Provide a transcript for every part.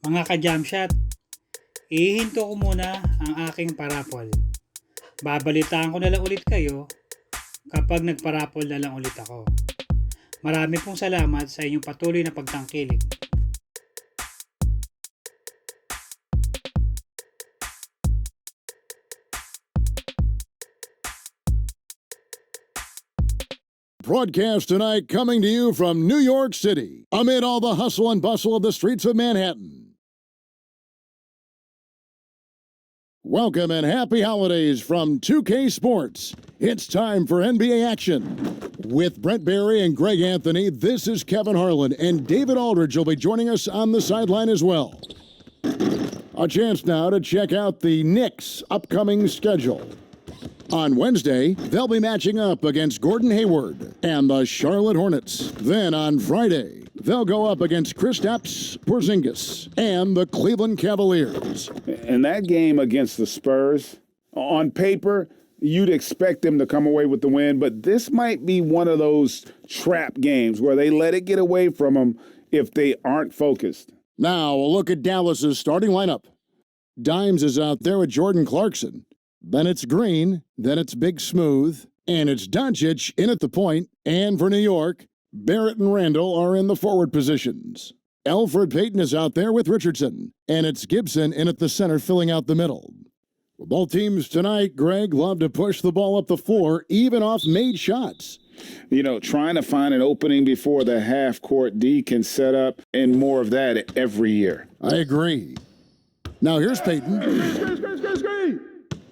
Mga ka-jump shot, ihinto ko muna ang aking parapol. Babalitaan ko na lang ulit kayo kapag nagparapol na lang ulit ako. Marami pong salamat sa inyong patuloy na pagtangkilik. Broadcast tonight coming to you from New York City, amid all the hustle and bustle of the streets of Manhattan. Welcome and happy holidays from 2K Sports. It's time for NBA action. With Brent Barry and Greg Anthony, this is Kevin Harlan, and David Aldridge will be joining us on the sideline as well. A chance now to check out the Knicks' upcoming schedule. On Wednesday, they'll be matching up against Gordon Hayward and the Charlotte Hornets. Then on Friday, they'll go up against Kristaps Porzingis and the Cleveland Cavaliers. And that game against the Spurs, on paper, you'd expect them to come away with the win, but this might be one of those trap games where they let it get away from them if they aren't focused. Now, a look at Dallas's starting lineup. Dimes is out there with Jordan Clarkson. Then it's Green, then it's Big Smooth, and it's Doncic in at the point. And for New York, Barrett and Randall are in the forward positions. Elfrid Payton is out there with Richardson, and it's Gibson in at the center filling out the middle. Both teams tonight, Greg, love to push the ball up the floor, even off made shots. You know, trying to find an opening before the half-court D can set up, and more of that every year. I agree. Now here's Payton.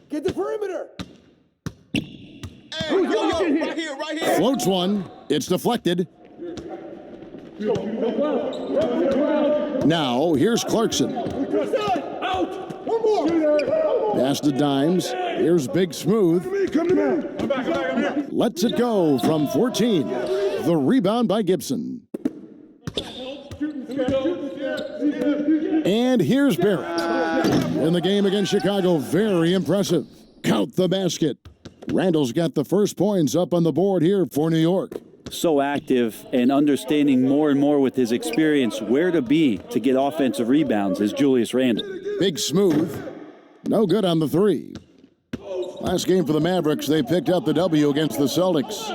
Get the perimeter. Hey, right here. Floats one. It's deflected. Now here's Clarkson. Out. One more. Pass to Dimes. Here's Big Smooth. Come to me. I'm back. Lets it go from 14. The rebound by Gibson. And here's Barrett. In the game against Chicago, very impressive. Count the basket. Randall's got the first points up on the board here for New York. So active and understanding more and more with his experience where to be to get offensive rebounds is Julius Randle. Big Smooth. No good on the three. Last game for the Mavericks, they picked up the W against the Celtics.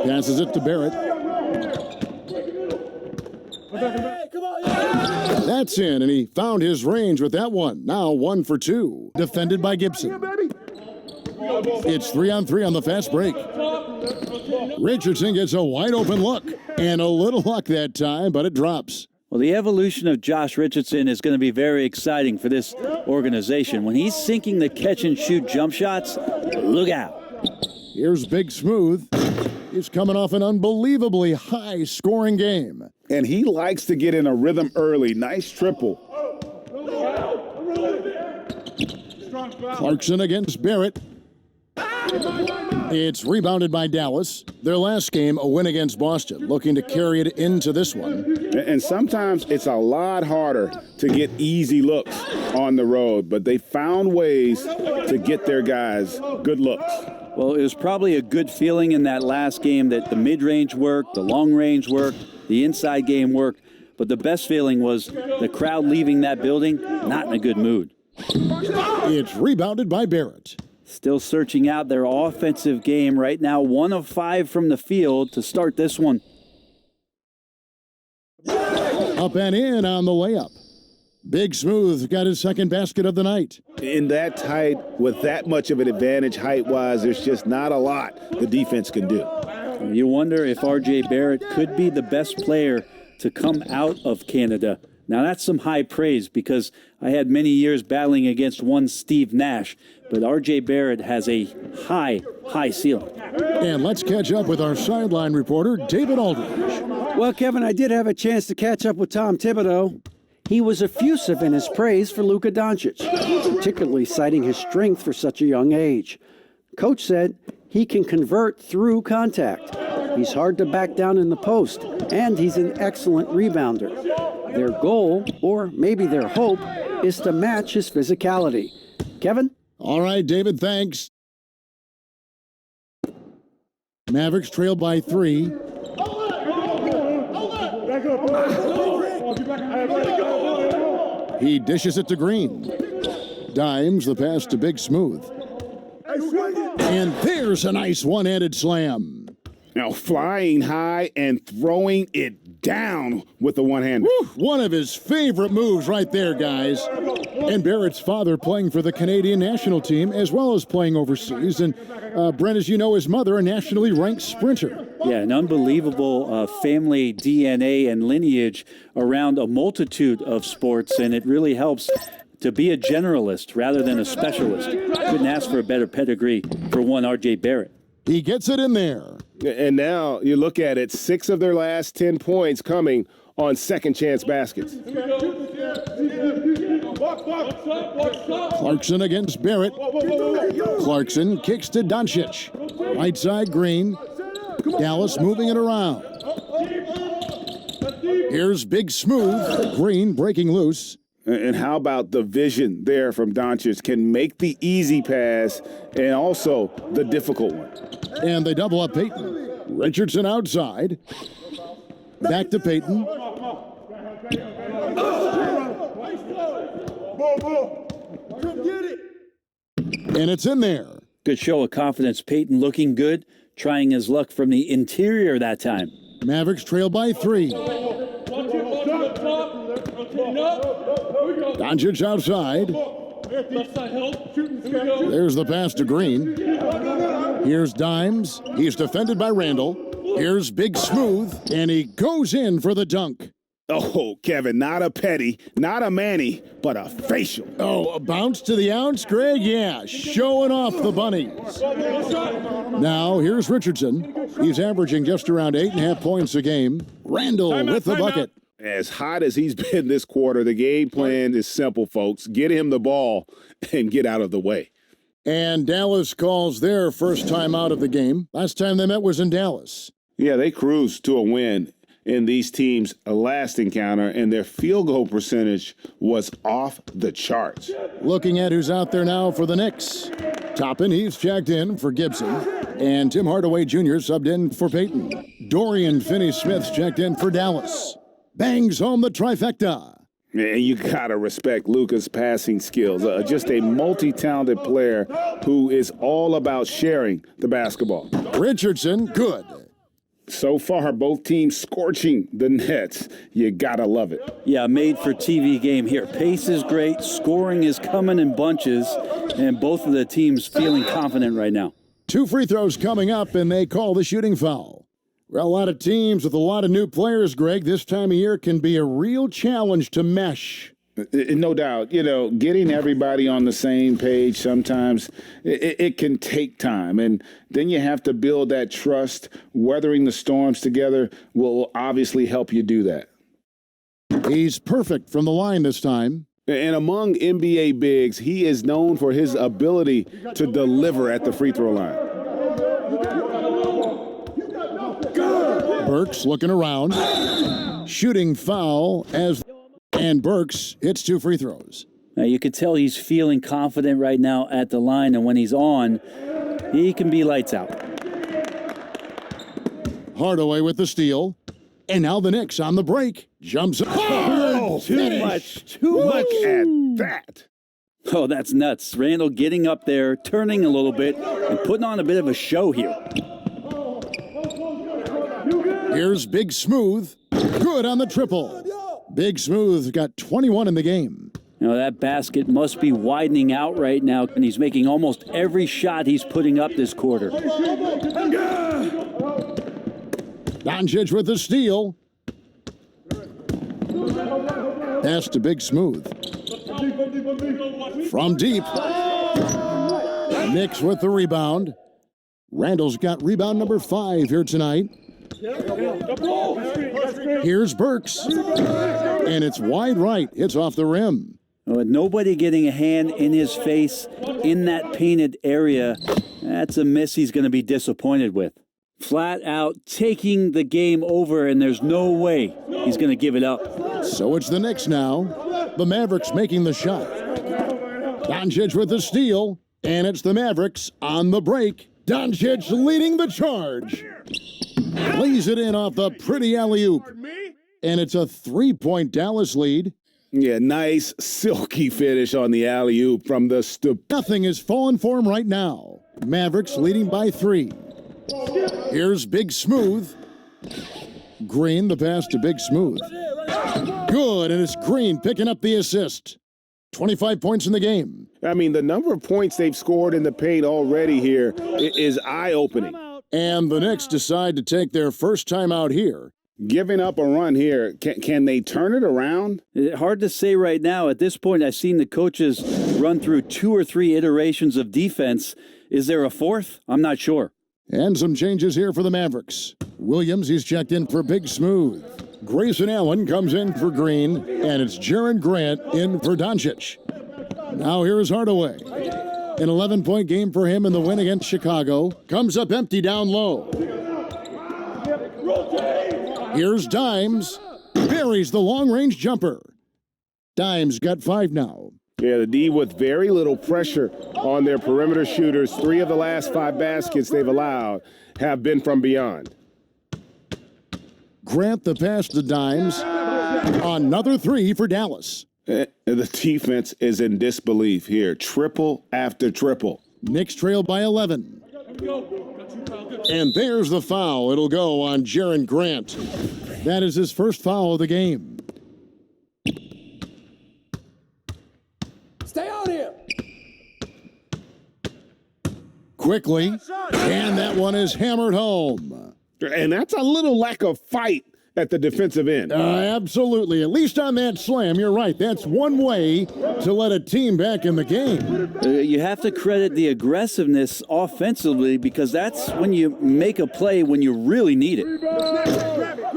Passes it to Barrett. That's in, and he found his range with that one. Now 1 for 2. Defended by Gibson. It's 3-on-3 on the fast break. Richardson gets a wide open look. And a little luck that time, but it drops. Well, the evolution of Josh Richardson is going to be very exciting for this organization. When he's sinking the catch-and-shoot jump shots, look out. Here's Big Smooth. He's coming off an unbelievably high-scoring game. And he likes to get in a rhythm early. Nice triple. Clarkson against Barrett. It's rebounded by Dallas. Their last game, a win against Boston, looking to carry it into this one. And sometimes it's a lot harder to get easy looks on the road, but they found ways to get their guys good looks. Well, it was probably a good feeling in that last game that the mid-range worked, the long-range worked, the inside game worked, but the best feeling was the crowd leaving that building not in a good mood. It's rebounded by Barrett. Still searching out their offensive game right now, 1 of 5 from the field to start this one. Up and in on the layup. Big Smooth got his second basket of the night. In that tight, with that much of an advantage height-wise, there's just not a lot the defense can do. You wonder if R.J. Barrett could be the best player to come out of Canada. Now, that's some high praise because I had many years battling against one Steve Nash, but R.J. Barrett has a high ceiling. And let's catch up with our sideline reporter, David Aldridge. Well, Kevin, I did have a chance to catch up with Tom Thibodeau. He was effusive in his praise for Luka Doncic, particularly citing his strength for such a young age. Coach said he can convert through contact. He's hard to back down in the post, and he's an excellent rebounder. Their goal, or maybe their hope, is to match his physicality. Kevin? All right, David, thanks. Mavericks trail by 3. He dishes it to Green. Dimes the pass to Big Smooth. And there's a nice one-handed slam. Now flying high and throwing it down with the one-hander. One of his favorite moves right there, guys. And Barrett's father playing for the Canadian national team as well as playing overseas. And Brent, as you know, his mother, a nationally ranked sprinter. Yeah, an unbelievable family DNA and lineage around a multitude of sports, and it really helps to be a generalist rather than a specialist. Couldn't ask for a better pedigree for one R.J. Barrett. He gets it in there. And now you look at it, 6 of their last 10 points coming on second chance baskets. Clarkson against Barrett. Clarkson kicks to Doncic. Right side, Green. Dallas moving it around. Here's Big Smooth. Green breaking loose. And how about the vision there from Doncic? Can make the easy pass and also the difficult one. And they double up Payton. Richardson outside. Back to Payton. And it's in there. Good show of confidence. Peyton looking good, trying his luck from the interior that time. Mavericks trail by 3. Doncic outside. There's the pass to Green. Here's Dimes. He's defended by Randall. Here's Big Smooth, and he goes in for the dunk. Oh, Kevin, not a petty, not a Manny, but a facial. Oh, a bounce to the ounce, Greg? Yeah, showing off the bunnies. Now, here's Richardson. He's averaging just around 8.5 points a game. Randall with the bucket. As hot as he's been this quarter, the game plan is simple, folks. Get him the ball and get out of the way. And Dallas calls their first time out of the game. Last time they met was in Dallas. Yeah, they cruised to a win in these teams' last encounter, and their field goal percentage was off the charts. Looking at who's out there now for the Knicks. Toppin, he's checked in for Gibson. And Tim Hardaway Jr. subbed in for Payton. Dorian Finney-Smith's checked in for Dallas. Bangs home the trifecta. And you got to respect Luka's passing skills. Just a multi-talented player who is all about sharing the basketball. Richardson, good. So far, both teams scorching the nets. You got to love it. Yeah, made for TV game here. Pace is great. Scoring is coming in bunches. And both of the teams feeling confident right now. 2 free throws coming up, and they call the shooting foul. Well, a lot of teams with a lot of new players, Greg, this time of year can be a real challenge to mesh. No doubt. You know, getting everybody on the same page sometimes, it can take time. And then you have to build that trust. Weathering the storms together will obviously help you do that. He's perfect from the line this time. And among NBA bigs, he is known for his ability to deliver at the free throw line. Burks looking around. Shooting foul and Burks hits 2 free throws. Now you could tell he's feeling confident right now at the line, and when he's on, he can be lights out. Hardaway with the steal. And now the Knicks on the break. Jumps up. Too much. Look at that. Oh, that's nuts. Randall getting up there, turning a little bit, and putting on a bit of a show here. Here's Big Smooth. Good on the triple. Big Smooth got 21 in the game. You know, that basket must be widening out right now, and he's making almost every shot he's putting up this quarter. Doncic with the steal. Pass to Big Smooth. From deep. Knicks with the rebound. Randall's got rebound number 5 here tonight. Here's Burks. And it's wide right. It's off the rim. With nobody getting a hand in his face in that painted area, that's a miss he's going to be disappointed with. Flat out taking the game over, and there's no way he's going to give it up. So it's the Knicks now. The Mavericks making the shot. Doncic with the steal, and it's the Mavericks on the break. Doncic leading the charge. Lays it in off the pretty alley-oop. And it's a 3-point Dallas lead. Yeah, nice silky finish on the alley-oop from the Nothing is falling for him right now. Mavericks leading by 3. Here's Big Smooth. Green, the pass to Big Smooth. Good, and it's Green picking up the assist. 25 points in the game. I mean, the number of points they've scored in the paint already here is eye-opening. And the Knicks decide to take their first time out here. Giving up a run here, can they turn it around? Hard to say right now. At this point, I've seen the coaches run through 2 or 3 iterations of defense. Is there a fourth? I'm not sure. And some changes here for the Mavericks. Williams, he's checked in for Big Smooth. Grayson Allen comes in for Green, and it's Jaren Grant in for Doncic. Now here's Hardaway. An 11-point game for him in the win against Chicago. Comes up empty down low. Here's Dimes. Buries the long-range jumper. Dimes got 5 now. Yeah, the D with very little pressure on their perimeter shooters. 3 of the last 5 baskets they've allowed have been from beyond. Grant the pass to Dimes. Another 3 for Dallas. The defense is in disbelief here. Triple after triple. Knicks trail by 11. And there's the foul. It'll go on Jaren Grant. That is his first foul of the game. Stay on him. Quickly, and that one is hammered home. And that's a little lack of fight at the defensive end. Absolutely. At least on that slam, you're right. That's one way to let a team back in the game. You have to credit the aggressiveness offensively because that's when you make a play when you really need it.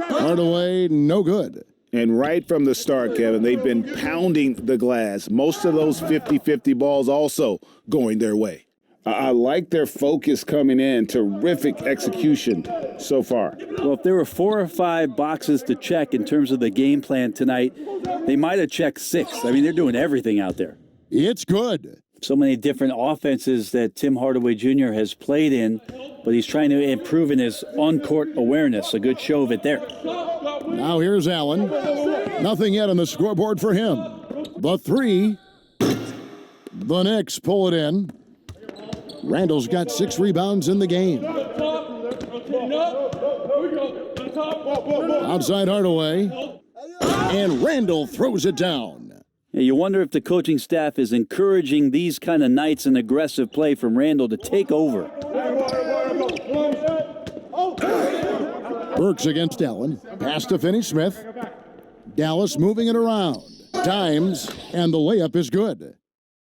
Hardaway, no good. And right from the start, Kevin, they've been pounding the glass. Most of those 50-50 balls also going their way. I like their focus coming in. Terrific execution so far. Well, if there were 4 or 5 boxes to check in terms of the game plan tonight, they might have checked 6. I mean, they're doing everything out there. It's good. So many different offenses that Tim Hardaway Jr. has played in, but he's trying to improve in his on-court awareness. A good show of it there. Now here's Allen. Nothing yet on the scoreboard for him. The 3. The Knicks pull it in. Randall's got 6 rebounds in the game. Outside Hardaway. And Randall throws it down. Yeah, you wonder if the coaching staff is encouraging these kind of nights and aggressive play from Randall to take over. Burks against Allen. Pass to Finney-Smith. Dallas moving it around. Dimes, and the layup is good.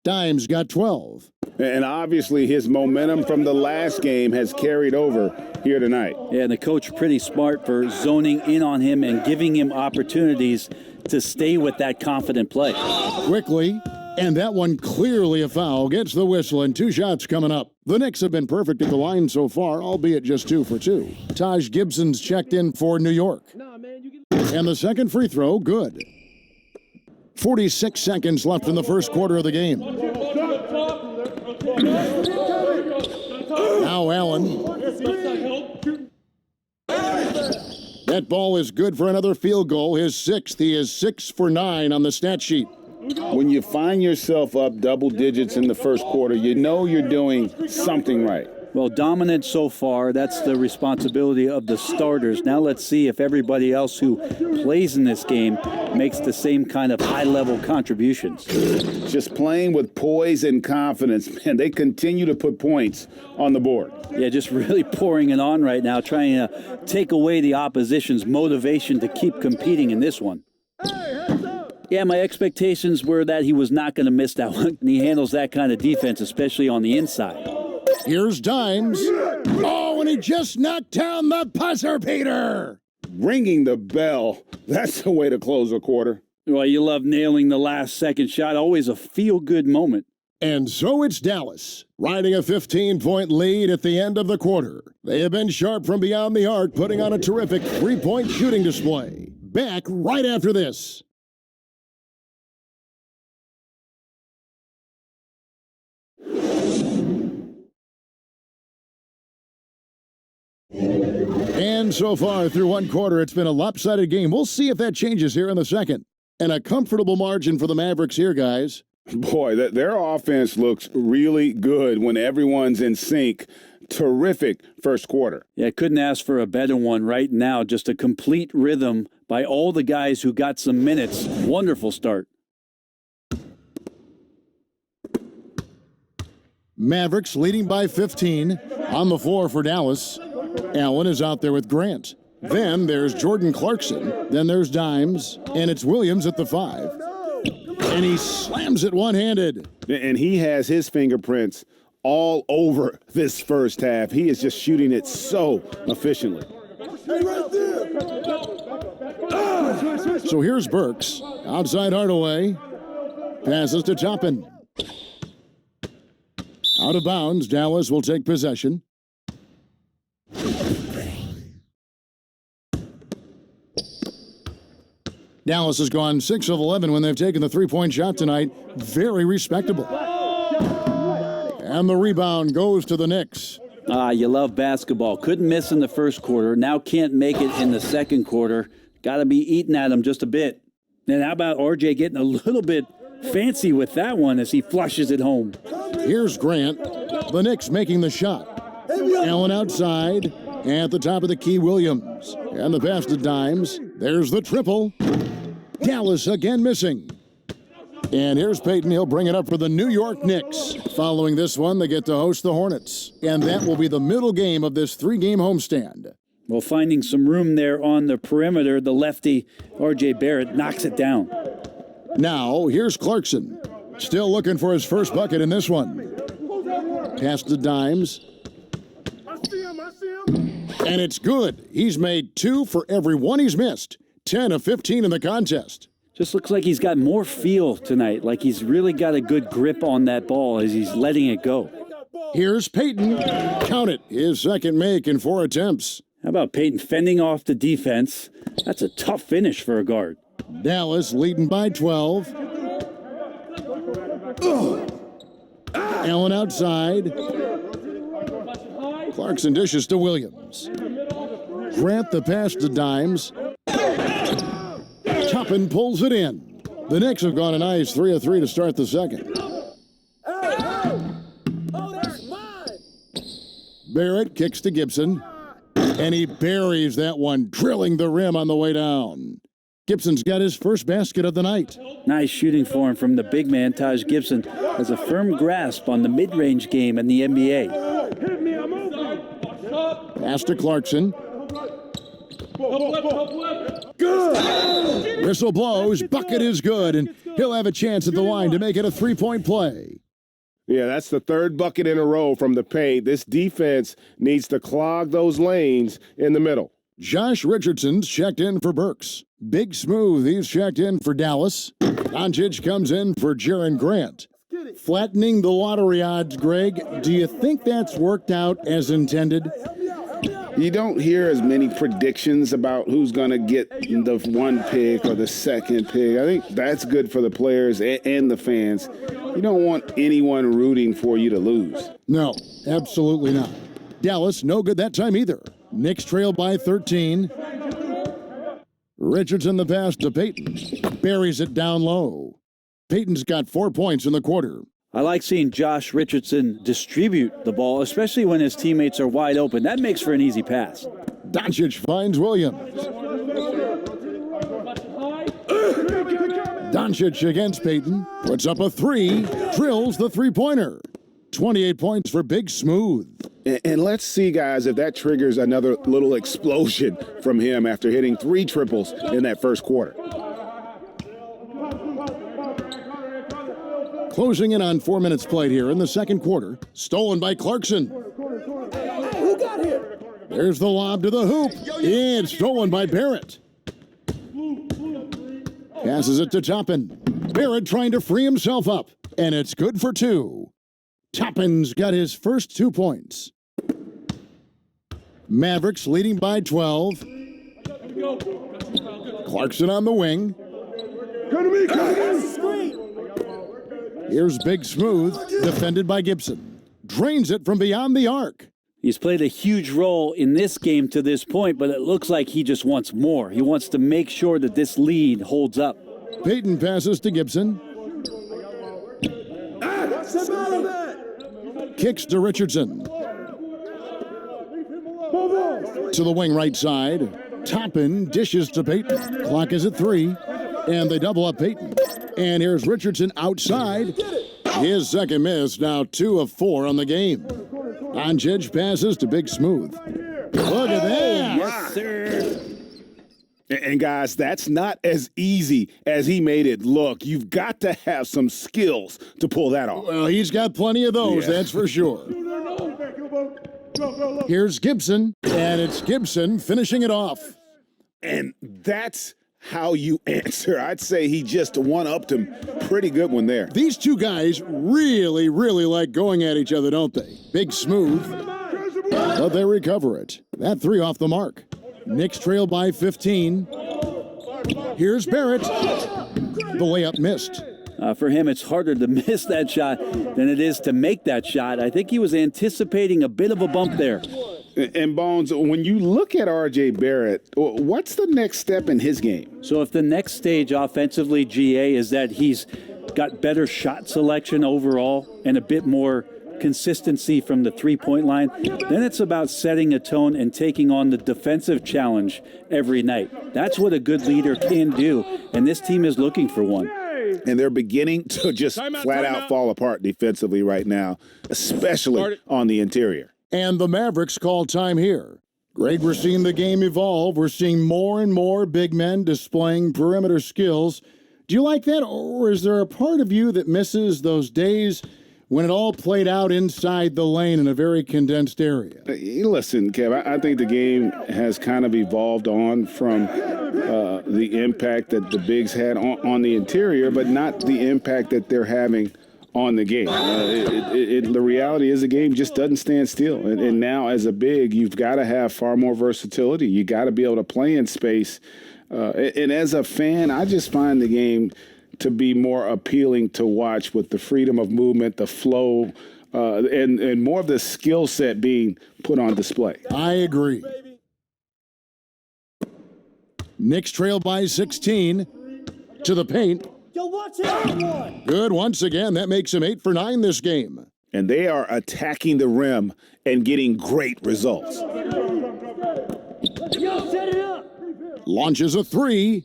Dimes got 12. And obviously his momentum from the last game has carried over here tonight. Yeah, and the coach pretty smart for zoning in on him and giving him opportunities to stay with that confident play. Quickly, and that one clearly a foul. Gets the whistle, and 2 shots coming up. The Knicks have been perfect at the line so far, albeit just 2 for 2. Taj Gibson's checked in for New York. And the second free throw, good. 46 seconds left in the first quarter of the game. Now Allen. That ball is good for another field goal, his 6th. He is 6 for 9 on the stat sheet. When you find yourself up double digits in the first quarter, you know you're doing something right. Well, dominant so far. That's the responsibility of the starters. Now let's see if everybody else who plays in this game makes the same kind of high-level contributions. Just playing with poise and confidence, man, they continue to put points on the board. Yeah, just really pouring it on right now, trying to take away the opposition's motivation to keep competing in this one. Yeah, my expectations were that he was not going to miss that one, and he handles that kind of defense, especially on the inside. Here's Dimes. Oh, and he just knocked down the buzzer beater. Ringing the bell. That's the way to close a quarter. Well, you love nailing the last second shot. Always a feel-good moment. And so it's Dallas, riding a 15-point lead at the end of the quarter. They have been sharp from beyond the arc, putting on a terrific 3-point shooting display. Back right after this. And so far through one quarter, it's been a lopsided game. We'll see if that changes here in the second. And a comfortable margin for the Mavericks here, guys. Boy, their offense looks really good when everyone's in sync. Terrific first quarter. Yeah, couldn't ask for a better one right now. Just a complete rhythm by all the guys who got some minutes. Wonderful start. Mavericks leading by 15 on the floor for Dallas. Allen is out there with Grant. Then there's Jordan Clarkson. Then there's Dimes. And it's Williams at the 5. And he slams it one-handed. And he has his fingerprints all over this first half. He is just shooting it so efficiently. Hey, right there! So here's Burks. Outside Hardaway. Passes to Toppin. Out of bounds. Dallas will take possession. Dallas has gone 6 of 11 when they've taken the three-point shot tonight. Very respectable. And the rebound goes to the Knicks. You love basketball. Couldn't miss in the first quarter. Now can't make it in the second quarter. Got to be eating at him just a bit. And how about RJ getting a little bit fancy with that one as he flushes it home? Here's Grant. The Knicks making the shot. Allen outside. At the top of the key, Williams. And the pass to Dimes. There's the triple. Dallas again missing. And here's Payton. He'll bring it up for the New York Knicks. Following this one, they get to host the Hornets. And that will be the middle game of this 3-game homestand. Well, finding some room there on the perimeter, the lefty, R.J. Barrett, knocks it down. Now, here's Clarkson. Still looking for his first bucket in this one. Pass to Dimes. I see him. And it's good. He's made 2 for every one he's missed. 10 of 15 in the contest. Just looks like he's got more feel tonight, like he's really got a good grip on that ball as he's letting it go. Here's Payton. Count it. His second make in 4 attempts. How about Payton fending off the defense? That's a tough finish for a guard. Dallas leading by 12. Allen outside. Clarkson dishes to Williams. Grant the pass to Dimes. Toppin pulls it in. The Knicks have gone a nice 3 of 3 to start the second. Barrett kicks to Gibson. And he buries that one, drilling the rim on the way down. Gibson's got his first basket of the night. Nice shooting for him from the big man. Taj Gibson has a firm grasp on the mid-range game in the NBA. Pass to Clarkson. Good. Whistle blows. Bucket is good, and he'll have a chance at the line to make it a 3-point play. Yeah, that's the third bucket in a row from the paint. This defense needs to clog those lanes in the middle. Josh Richardson's checked in for Burks. Big Smooth, he's checked in for Dallas. Doncic comes in for Jaren Grant. Flattening the lottery odds, Greg. Do you think that's worked out as intended? You don't hear as many predictions about who's going to get the 1 pick or the 2nd pick. I think that's good for the players and the fans. You don't want anyone rooting for you to lose. No, absolutely not. Dallas, no good that time either. Knicks trail by 13. Richardson the pass to Payton. Buries it down low. Payton's got 4 points in the quarter. I like seeing Josh Richardson distribute the ball, especially when his teammates are wide open. That makes for an easy pass. Doncic finds Williams. Doncic against Payton. Puts up a 3. Drills the three-pointer. 28 points for Big Smooth. And let's see, guys, if that triggers another little explosion from him after hitting 3 triples in that first quarter. Closing in on 4 minutes played here in the second quarter. Stolen by Clarkson. Who got here? There's the lob to the hoop. And stolen by Barrett. Passes it to Toppin. Barrett trying to free himself up. And it's good for 2. Toppin's got his first 2 points. Mavericks leading by 12. Clarkson on the wing. Come to me, come to me. Here's Big Smooth, defended by Gibson. Drains it from beyond the arc. He's played a huge role in this game to this point, but it looks like he just wants more. He wants to make sure that this lead holds up. Peyton passes to Gibson. Kicks to Richardson. To the wing right side. Toppin dishes to Peyton. Clock is at 3. And they double up Peyton. And here's Richardson outside. His second miss, now 2 of 4 on the game. 𝐬𝐮𝐧 passes to Big Smooth. Look at that. Yes, sir. And guys, that's not as easy as he made it look. You've got to have some skills to pull that off. Well, he's got plenty of those, that's for sure. Here's Gibson, and it's Gibson finishing it off. And that's how you answer. I'd say he just one-upped him. Pretty good one there. These two guys really, really like going at each other, don't they? Big Smooth, but they recover it. That 3 off the mark. Knicks trail by 15. Here's Barrett. The layup missed. For him, it's harder to miss that shot than it is to make that shot. I think he was anticipating a bit of a bump there. And Bones, when you look at R.J. Barrett, what's the next step in his game? So if the next stage offensively, GA, is that he's got better shot selection overall and a bit more consistency from the three-point line, then it's about setting a tone and taking on the defensive challenge every night. That's what a good leader can do, and this team is looking for one. And they're beginning to just flat out fall apart defensively right now, especially on the interior. And the Mavericks call time here. Greg, we're seeing the game evolve. We're seeing more and more big men displaying perimeter skills. Do you like that, or is there a part of you that misses those days when it all played out inside the lane in a very condensed area? Listen, Kev, I think the game has kind of evolved on from the impact that the bigs had on the interior, but not the impact that they're having on the game. The reality is the game just doesn't stand still. And now as a big, you've got to have far more versatility. You got to be able to play in space. And as a fan, I just find the game to be more appealing to watch with the freedom of movement, the flow, and more of the skill set being put on display. I agree. Knicks trail by 16 to the paint. Yo, watch it. Good once again. That makes him 8 for 9 this game. And they are attacking the rim and getting great results. Yo, set it up. Launches a 3.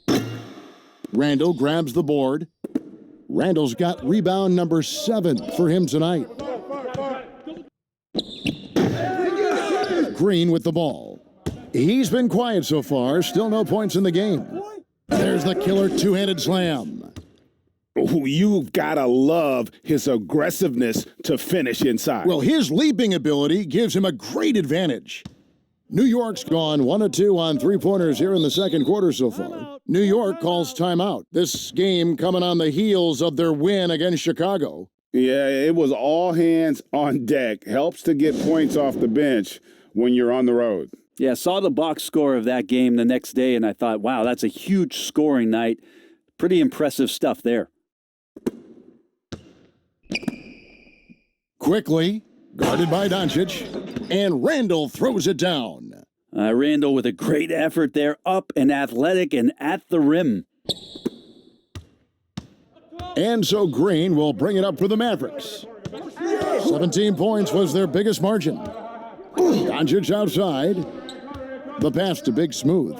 Randall grabs the board. Randall's got rebound number 7 for him tonight. Green with the ball. He's been quiet so far. Still no points in the game. There's the killer two-handed slam. You've got to love his aggressiveness to finish inside. Well, his leaping ability gives him a great advantage. New York's gone 1 of 2 on three-pointers here in the second quarter so far. New York calls timeout. This game coming on the heels of their win against Chicago. Yeah, it was all hands on deck. Helps to get points off the bench when you're on the road. Yeah, saw the box score of that game the next day, and I thought, wow, that's a huge scoring night. Pretty impressive stuff there. Quickly, guarded by Doncic, and Randall throws it down. Randall with a great effort there, up and athletic and at the rim. And so Green will bring it up for the Mavericks. 17 points was their biggest margin. Doncic outside. The pass to Big Smooth.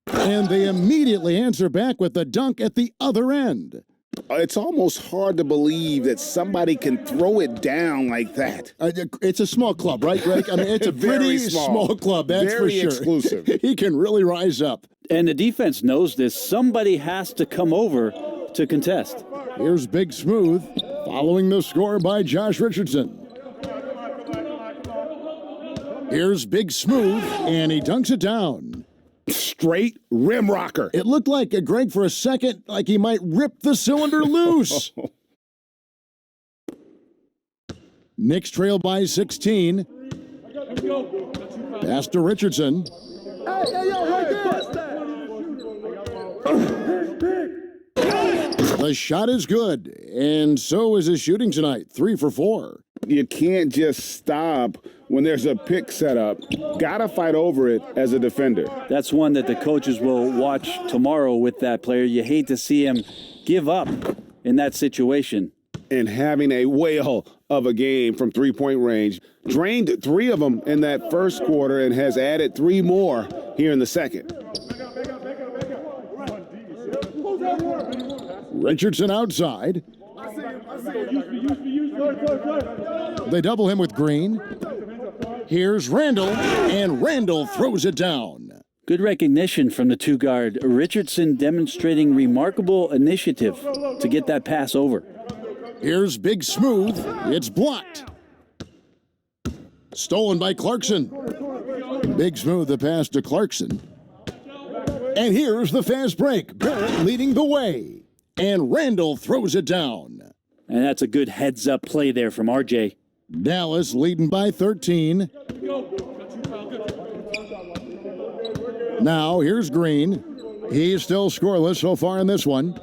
And they immediately answer back with the dunk at the other end. It's almost hard to believe that somebody can throw it down like that. It's a small club, right, Greg? I mean, it's a pretty small club, that's for Very sure. exclusive. He can really rise up. And the defense knows this. Somebody has to come over to contest. Here's Big Smooth, following the score by Josh Richardson. Here's Big Smooth, and he dunks it down. Straight rim rocker. It looked like, Greg, for a second, like he might rip the cylinder loose. Knicks trail by 16. Pass to Richardson. The shot is good, and so is his shooting tonight, 3 for 4. You can't just stop when there's a pick set up, gotta fight over it as a defender. That's one that the coaches will watch tomorrow with that player. You hate to see him give up in that situation. And having a whale of a game from three-point range. Drained 3 of them in that first quarter and has added 3 more here in the second. Richardson outside. They double him with Green. Here's Randall, and Randall throws it down. Good recognition from the 2-guard. Richardson demonstrating remarkable initiative to get that pass over. Here's Big Smooth. It's blocked. Stolen by Clarkson. Big Smooth, the pass to Clarkson. And here's the fast break. Barrett leading the way. And Randall throws it down. And that's a good heads-up play there from RJ. Dallas leading by 13. Now here's Green. He's still scoreless so far in this one.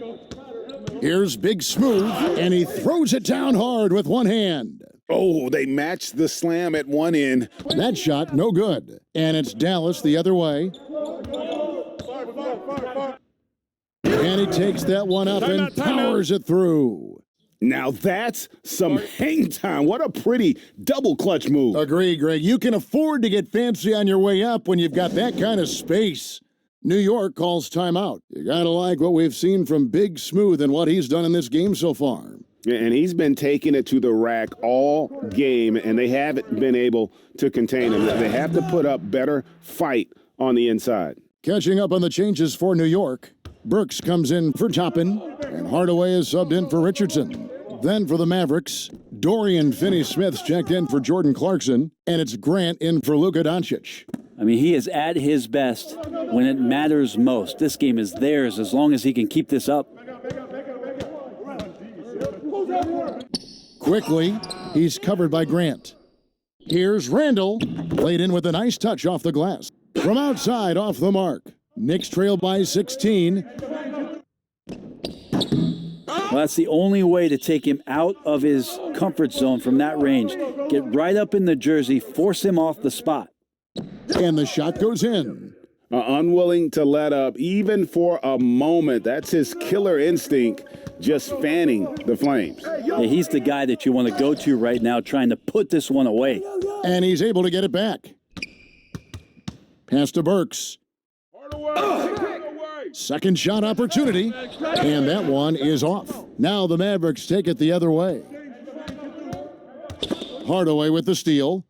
Here's Big Smooth, and he throws it down hard with one hand. Oh, they matched the slam at one end. That shot, no good. And it's Dallas the other way. And he takes that one up and powers it through. Now that's some hang time. What a pretty double clutch move. Agree, Greg. You can afford to get fancy on your way up when you've got that kind of space. New York calls timeout. You gotta like what we've seen from Big Smooth and what he's done in this game so far. And he's been taking it to the rack all game, and they haven't been able to contain him. They have to put up better fight on the inside. Catching up on the changes for New York, Burks comes in for Toppin, and Hardaway is subbed in for Richardson. Then for the Mavericks, Dorian Finney-Smith's checked in for Jordan Clarkson, and it's Grant in for Luka Doncic. I mean, he is at his best when it matters most. This game is theirs as long as he can keep this up. Quickly, he's covered by Grant. Here's Randall, laid in with a nice touch off the glass. From outside, off the mark. Knicks trail by 16. Well, that's the only way to take him out of his comfort zone from that range. Get right up in the jersey, force him off the spot. And the shot goes in. Unwilling to let up, even for a moment. That's his killer instinct, just fanning the flames. Yeah, he's the guy that you want to go to right now, trying to put this one away. And he's able to get it back. Pass to Burks. Second shot opportunity, and that one is off. Now the Mavericks take it the other way. Hardaway with the steal.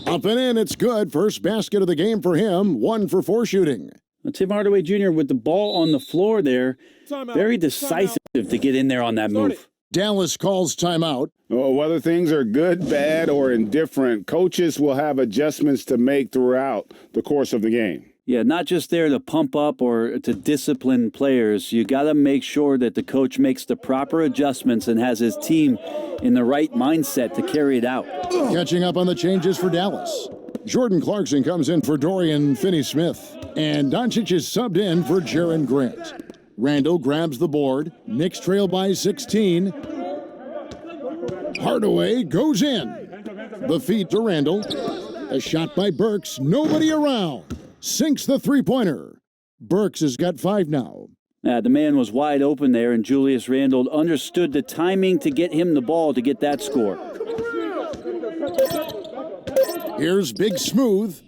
Up and in, it's good. First basket of the game for him. 1 for 4 shooting. Now, Tim Hardaway Jr. with the ball on the floor there. Very decisive to get in there on that move. Dallas calls timeout. Whether things are good, bad, or indifferent, coaches will have adjustments to make throughout the course of the game. Yeah, not just there to pump up or to discipline players. You got to make sure that the coach makes the proper adjustments and has his team in the right mindset to carry it out. Catching up on the changes for Dallas. Jordan Clarkson comes in for Dorian Finney-Smith. And Doncic is subbed in for Jaren Grant. Randall grabs the board. Knicks trail by 16. Hardaway goes in. The feed to Randall. A shot by Burks. Nobody around. Sinks the three-pointer. Burks has got 5 now. The man was wide open there, and Julius Randle understood the timing to get him the ball to get that score. Here's Big Smooth.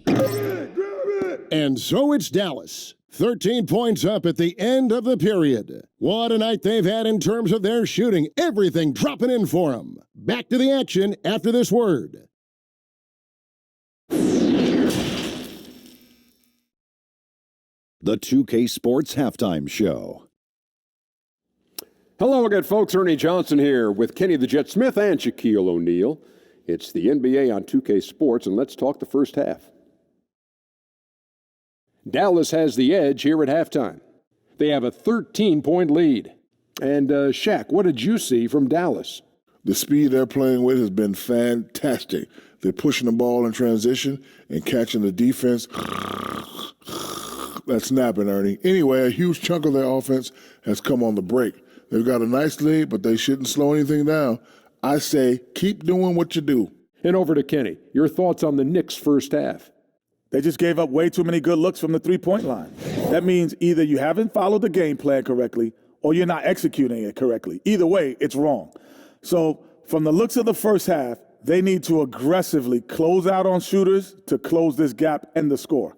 And so it's Dallas. 13 points up at the end of the period. What a night they've had in terms of their shooting. Everything dropping in for them. Back to the action after this word. The 2K Sports Halftime Show. Hello again, folks. Ernie Johnson here with Kenny the Jet Smith and Shaquille O'Neal. It's the NBA on 2K Sports, and let's talk the first half. Dallas has the edge here at halftime. They have a 13-point lead. And, Shaq, what did you see from Dallas? The speed they're playing with has been fantastic. They're pushing the ball in transition and catching the defense. That's snapping, Ernie. Anyway, a huge chunk of their offense has come on the break. They've got a nice lead, but they shouldn't slow anything down. I say keep doing what you do. And over to Kenny. Your thoughts on the Knicks' first half? They just gave up way too many good looks from the three-point line. That means either you haven't followed the game plan correctly or you're not executing it correctly. Either way, it's wrong. So from the looks of the first half, they need to aggressively close out on shooters to close this gap and the score.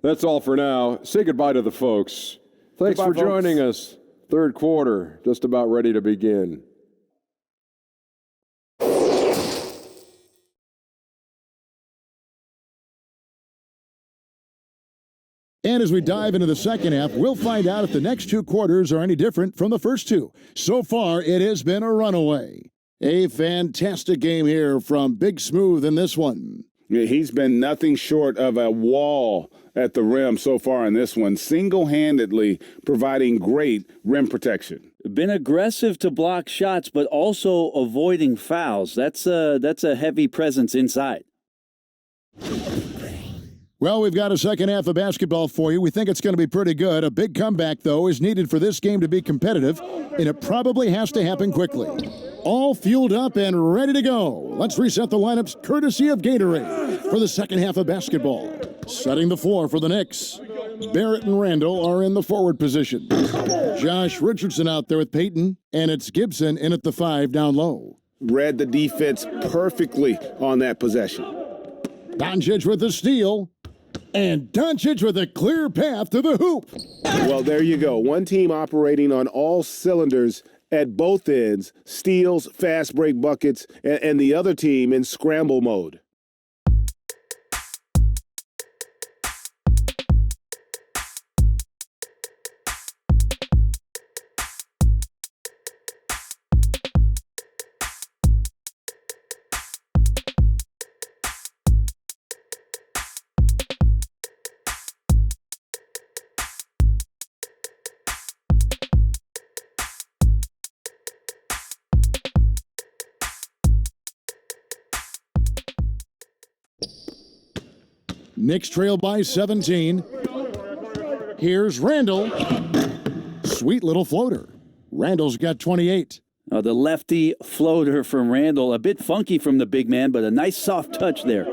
That's all for now. Say goodbye to the folks. Thanks Goodbye, for folks. joining us. Third quarter, just about ready to begin. And as we dive into the second half, we'll find out if the next two quarters are any different from the first two. So far, it has been a runaway. A fantastic game here from Big Smooth in this one. Yeah, he's been nothing short of a wall at the rim so far in this one, single-handedly providing great rim protection. Been aggressive to block shots, but also avoiding fouls. That's a heavy presence inside. Well, we've got a second half of basketball for you. We think it's going to be pretty good. A big comeback, though, is needed for this game to be competitive, and it probably has to happen quickly. All fueled up and ready to go. Let's reset the lineups courtesy of Gatorade for the second half of basketball. Setting the floor for the Knicks. Barrett and Randall are in the forward position. Josh Richardson out there with Peyton, and it's Gibson in at the 5 down low. Read the defense perfectly on that possession. Doncic with the steal. And Doncic with a clear path to the hoop. Well, there you go. One team operating on all cylinders at both ends, steals, fast break buckets, and the other team in scramble mode. Knicks trail by 17. Here's Randall. Sweet little floater. Randall's got 28. The lefty floater from Randall, a bit funky from the big man, but a nice soft touch there.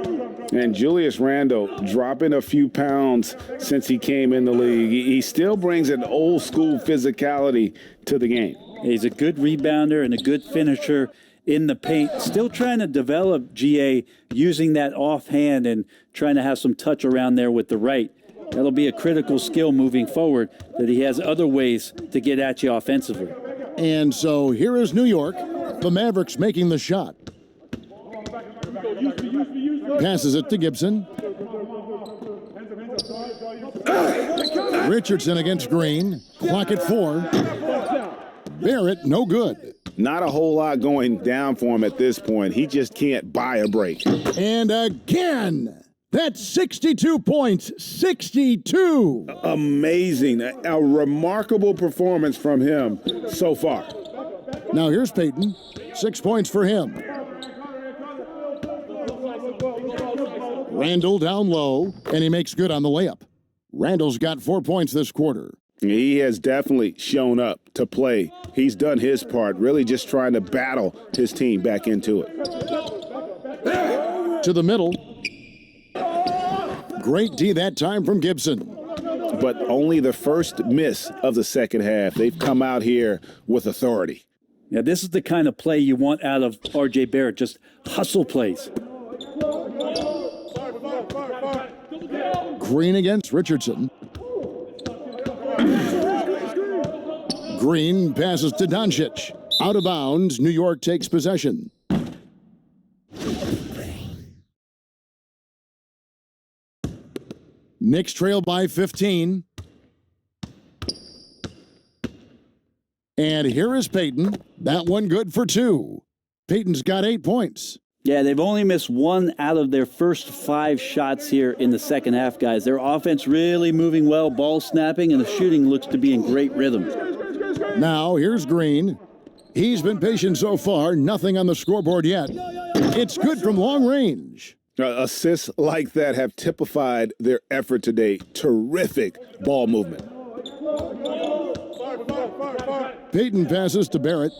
And Julius Randle dropping a few pounds since he came in the league. He still brings an old school physicality to the game. He's a good rebounder and a good finisher in the paint. Still trying to develop GA using that offhand and trying to have some touch around there with the right. That'll be a critical skill moving forward, that he has other ways to get at you offensively. And so here is New York. The Mavericks making the shot. Passes it to Gibson. Richardson against Green. Clock at 4. Barrett, no good. Not a whole lot going down for him at this point. He just can't buy a break. And again, that's 62 points. 62. Amazing. A remarkable performance from him so far. Now here's Peyton. 6 points for him. Randall down low, and he makes good on the layup. Randall's got 4 points this quarter. He has definitely shown up to play. He's done his part, really just trying to battle his team back into it. To the middle. Great D that time from Gibson. But only the first miss of the second half. They've come out here with authority. Yeah, this is the kind of play you want out of R.J. Barrett, just hustle plays. Green against Richardson. Green passes to Doncic. Out of bounds, New York takes possession. Knicks trail by 15. And here is Peyton. That one good for 2. Peyton's got 8 points. Yeah, they've only missed 1 out of their first 5 shots here in the second half, guys. Their offense really moving well, ball snapping, and the shooting looks to be in great rhythm. Now, here's Green. He's been patient so far, nothing on the scoreboard yet. It's good from long range. Assists like that have typified their effort today. Terrific ball movement. Peyton passes to Barrett.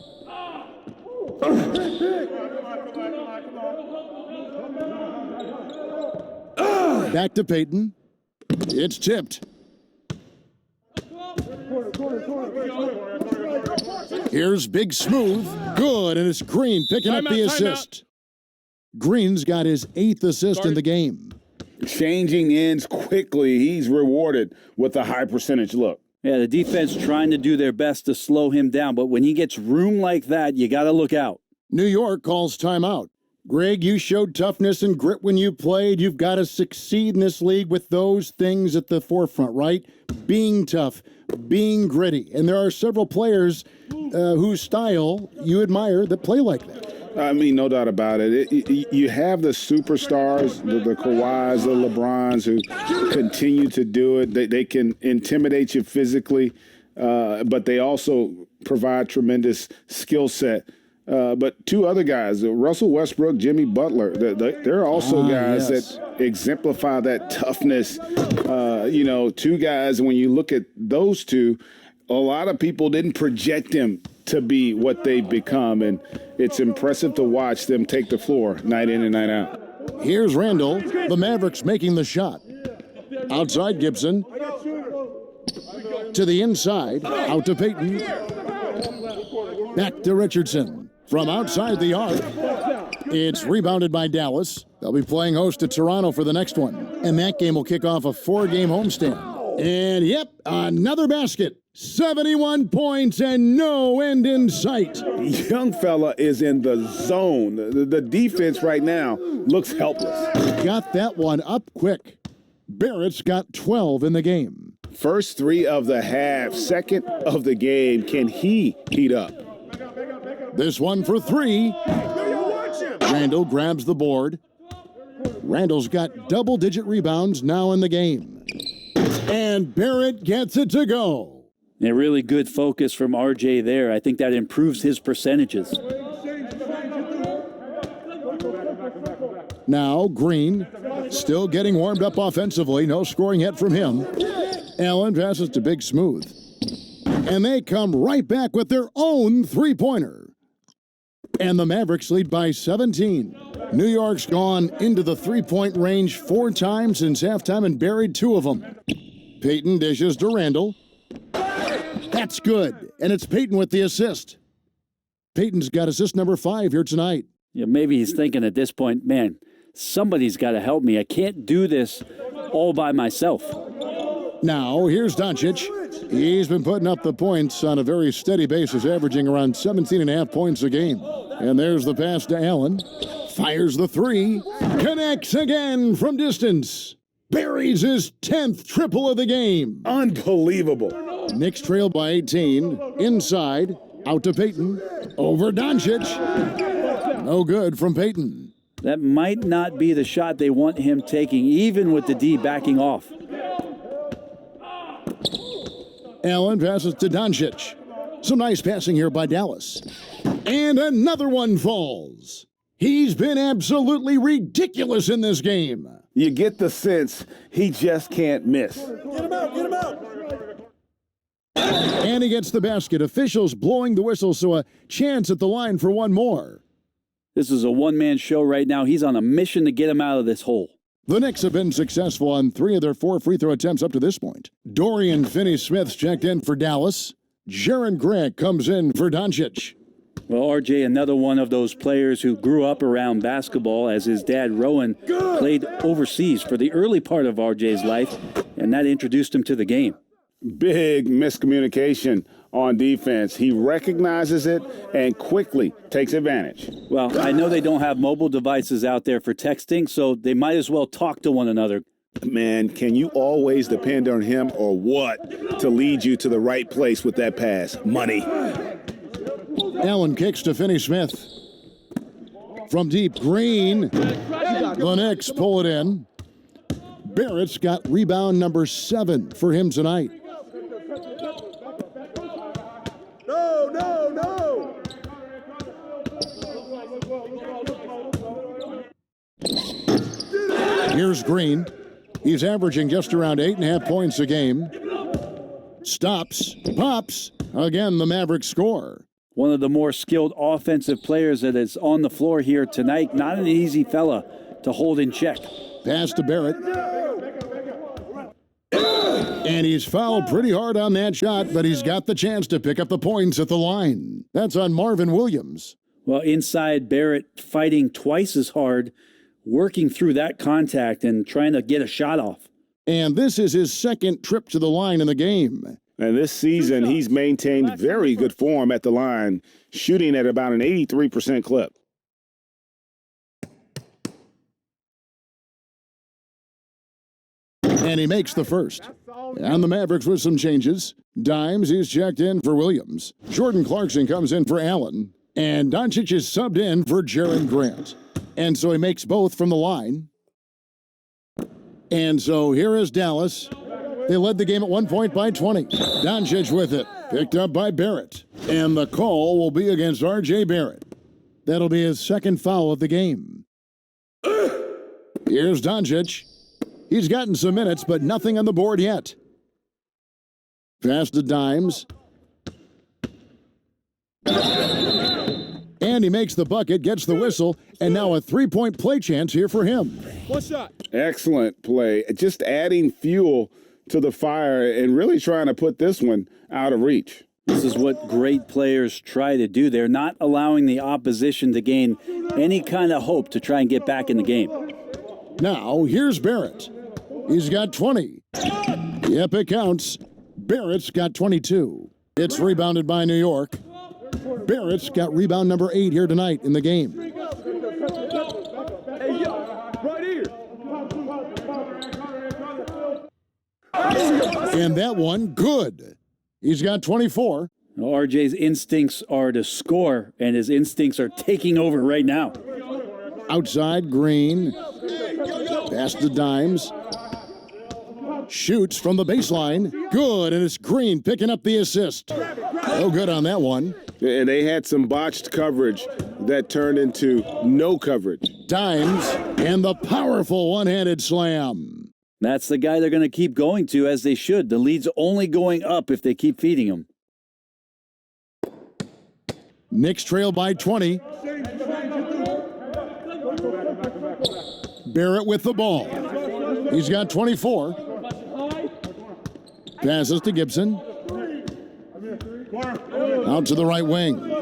Back to Peyton. It's tipped. Here's Big Smooth. Good, and it's Green picking up the assist. Green's got his 8th assist in the game. Changing ends quickly. He's rewarded with a high percentage look. Yeah, the defense trying to do their best to slow him down, but when he gets room like that, you got to look out. New York calls timeout. Greg, you showed toughness and grit when you played. You've got to succeed in this league with those things at the forefront, right? Being tough, being gritty. And there are several players whose style you admire that play like that. I mean, no doubt about it. You have the superstars, the Kawhis, the LeBrons, who continue to do it. They can intimidate you physically, but they also provide tremendous skill set. But two other guys, Russell Westbrook, Jimmy Butler, they're also guys that exemplify that toughness. Two guys, when you look at those two, a lot of people didn't project them to be what they've become, and it's impressive to watch them take the floor night in and night out. Here's Randall, the Mavericks making the shot. Outside Gibson. To the inside, out to Peyton. Back to Richardson. From outside the arc, it's rebounded by Dallas. They'll be playing host to Toronto for the next one. And that game will kick off a 4-game homestand. And yep, another basket. 71 points and no end in sight. Young fella is in the zone. The defense right now looks helpless. Got that one up quick. Barrett's got 12 in the game. First 3 of the half, second of the game. Can he heat up? This one for 3. Randall grabs the board. Randall's got double-digit rebounds now in the game. And Barrett gets it to go. A really good focus from RJ there. I think that improves his percentages. Now Green, still getting warmed up offensively. No scoring yet from him. Allen passes to Big Smooth. And they come right back with their own three-pointer. And the Mavericks lead by 17. New York's gone into the three-point range 4 times since halftime and buried 2 of them. Peyton dishes to Randall. That's good. And it's Peyton with the assist. Peyton's got assist number 5 here tonight. Yeah, maybe he's thinking at this point, man, somebody's got to help me. I can't do this all by myself. Now, here's Doncic. He's been putting up the points on a very steady basis, averaging around 17.5 points a game. And there's the pass to Allen. Fires the 3. Connects again from distance. Buries his 10th triple of the game. Unbelievable. Knicks trail by 18. Inside. Out to Peyton. Over Doncic. No good from Peyton. That might not be the shot they want him taking, even with the D backing off. Allen passes to Doncic. Some nice passing here by Dallas. And another one falls. He's been absolutely ridiculous in this game. You get the sense he just can't miss. Get him out, get him out. And he gets the basket. Officials blowing the whistle, so a chance at the line for one more. This is a one-man show right now. He's on a mission to get him out of this hole. The Knicks have been successful on 3 of their 4 free throw attempts up to this point. Dorian Finney-Smith's checked in for Dallas. Jaren Grant comes in for Doncic. Well, RJ, another one of those players who grew up around basketball, as his dad, Rowan, played overseas for the early part of RJ's life, and that introduced him to the game. Big miscommunication on defense. He recognizes it and quickly takes advantage. Well, I know they don't have mobile devices out there for texting, so they might as well talk to one another. Man, can you always depend on him or what to lead you to the right place with that pass? Money. Allen kicks to Finney-Smith. From deep, Green. The Knicks pull it in. Barrett's got rebound number 7 for him tonight. No. Here's Green. He's averaging just around 8.5 points a game. Stops, pops. Again, the Mavericks score. one of the more skilled offensive players that is on the floor here tonight. Not an easy fella to hold in check. Pass to Barrett. And he's fouled pretty hard on that shot, but he's got the chance to pick up the points at the line. That's on Marvin Williams. Well, inside, Barrett fighting twice as hard, working through that contact and trying to get a shot off. And this is his second trip to the line in the game. And this season, he's maintained very good form at the line, shooting at about an 83% clip. And he makes the first. And the Mavericks with some changes. Dimes is checked in for Williams. Jordan Clarkson comes in for Allen. And Doncic is subbed in for Jaren Grant. And so he makes both from the line. And so here is Dallas. They led the game at 1 point by 20. Doncic with it. Picked up by Barrett. And the call will be against R.J. Barrett. That'll be his second foul of the game. Here's Doncic. He's gotten some minutes, but nothing on the board yet. Pass to Dimes. And he makes the bucket, gets the whistle, and now a three-point play chance here for him. One shot. Excellent play. Just adding fuel to the fire and really trying to put this one out of reach. This is what great players try to do. They're not allowing the opposition to gain any kind of hope to try and get back in the game. Now, here's Barrett. He's got 20. Yep, it counts. Barrett's got 22. It's rebounded by New York. Barrett's got rebound number 8 here tonight in the game. And that one, good. He's got 24. Well, RJ's instincts are to score, and his instincts are taking over right now. Outside, Green. Pass to Dimes. Shoots from the baseline. Good, and it's Green picking up the assist. No good on that one. And they had some botched coverage that turned into no coverage. Dimes and the powerful one-handed slam. That's the guy they're going to keep going to, as they should. The lead's only going up if they keep feeding him. Knicks trail by 20. Barrett with the ball. He's got 24. Passes to Gibson. Out to the right wing.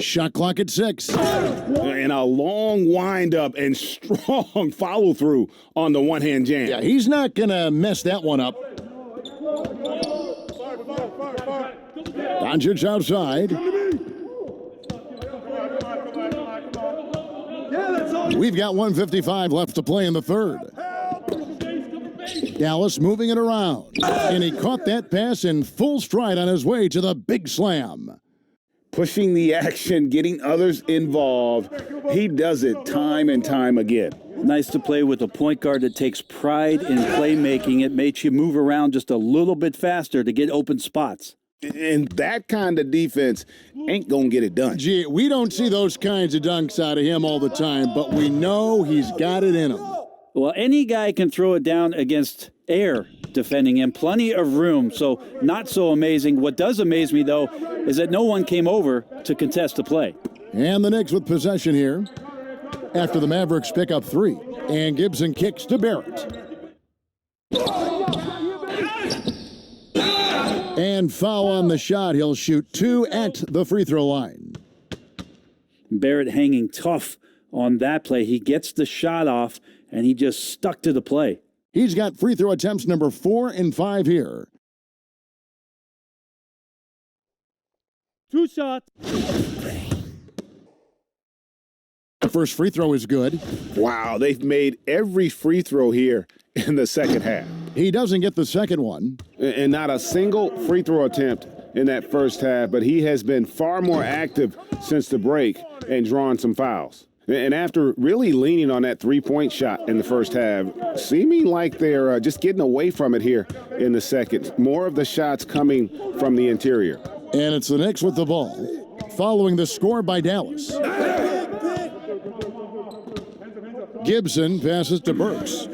Shot clock at 6. And a long windup and strong follow-through on the one-hand jam. Yeah, he's not going to mess that one up. Doncic outside. We've got 1:55 left to play in the third. Dallas moving it around. And he caught that pass in full stride on his way to the big slam. Pushing the action, getting others involved. He does it time and time again. Nice to play with a point guard that takes pride in playmaking. It makes you move around just a little bit faster to get open spots. And that kind of defense ain't going to get it done. Gee, we don't see those kinds of dunks out of him all the time, but we know he's got it in him. Well, any guy can throw it down against air defending him. Plenty of room, so not so amazing. What does amaze me, though, is that no one came over to contest the play. And the Knicks with possession here after the Mavericks pick up 3. And Gibson kicks to Barrett. And foul on the shot. He'll shoot 2 at the free throw line. Barrett hanging tough on that play. He gets the shot off, and he just stuck to the play. He's got free throw attempts number 4 and 5 here. 2 shots. The first free throw is good. Wow, they've made every free throw here in the second half. He doesn't get the second one. And not a single free throw attempt in that first half, but he has been far more active since the break and drawn some fouls. And after really leaning on that three-point shot in the first half, seeming like they're just getting away from it here in the second. More of the shots coming from the interior. And it's the Knicks with the ball, following the score by Dallas. Gibson passes to Burks.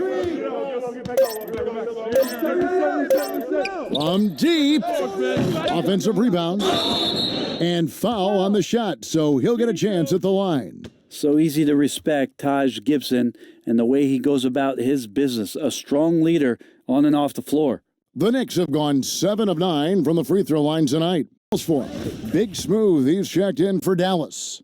From deep. Offensive rebound. And foul on the shot, so he'll get a chance at the line. So easy to respect Taj Gibson and the way he goes about his business. A strong leader on and off the floor. The Knicks have gone 7 of 9 from the free throw line tonight. For Big Smooth, he's checked in for Dallas.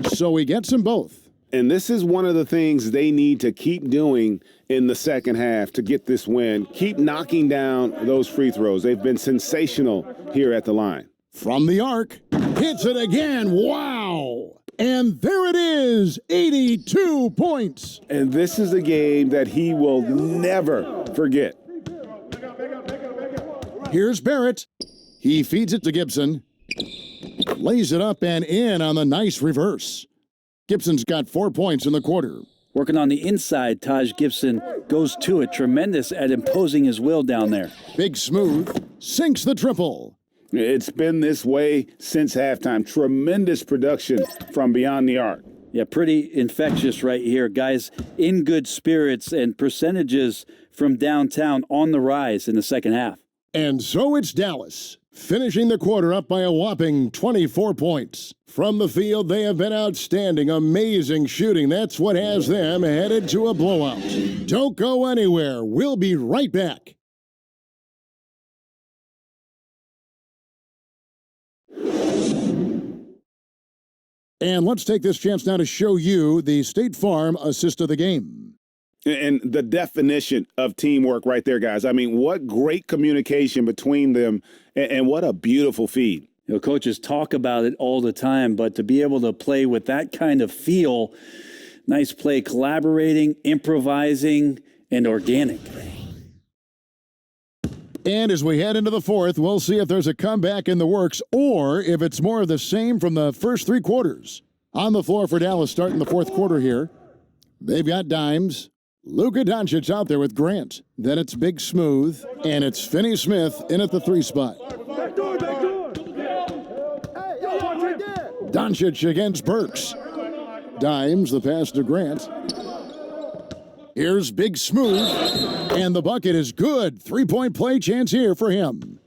So he gets them both. And this is one of the things they need to keep doing in the second half to get this win. Keep knocking down those free throws. They've been sensational here at the line. From the arc, hits it again. Wow! And there it is, 82 points. And this is a game that he will never forget. Here's Barrett. He feeds it to Gibson. Lays it up and in on the nice reverse. Gibson's got 4 points in the quarter. Working on the inside, Taj Gibson goes to it. Tremendous at imposing his will down there. Big Smooth sinks the triple. It's been this way since halftime. Tremendous production from beyond the arc. Yeah, pretty infectious right here. Guys in good spirits and percentages from downtown on the rise in the second half. And so it's Dallas, finishing the quarter up by a whopping 24 points. From the field, they have been outstanding, amazing shooting. That's what has them headed to a blowout. Don't go anywhere. We'll be right back. And let's take this chance now to show you the State Farm assist of the game. And the definition of teamwork right there, guys. I mean, what great communication between them, and what a beautiful feed. You know, coaches talk about it all the time, but to be able to play with that kind of feel, nice play, collaborating, improvising, and organic. And as we head into the fourth, we'll see if there's a comeback in the works or if it's more of the same from the first 3 quarters. On the floor for Dallas starting the fourth quarter here. They've got dimes. Luka Doncic out there with Grant. Then it's Big Smooth, and it's Finney Smith in at the 3 spot. Doncic against Burks. Dimes, the pass to Grant. Here's Big Smooth, and the bucket is good. 3-point play chance here for him.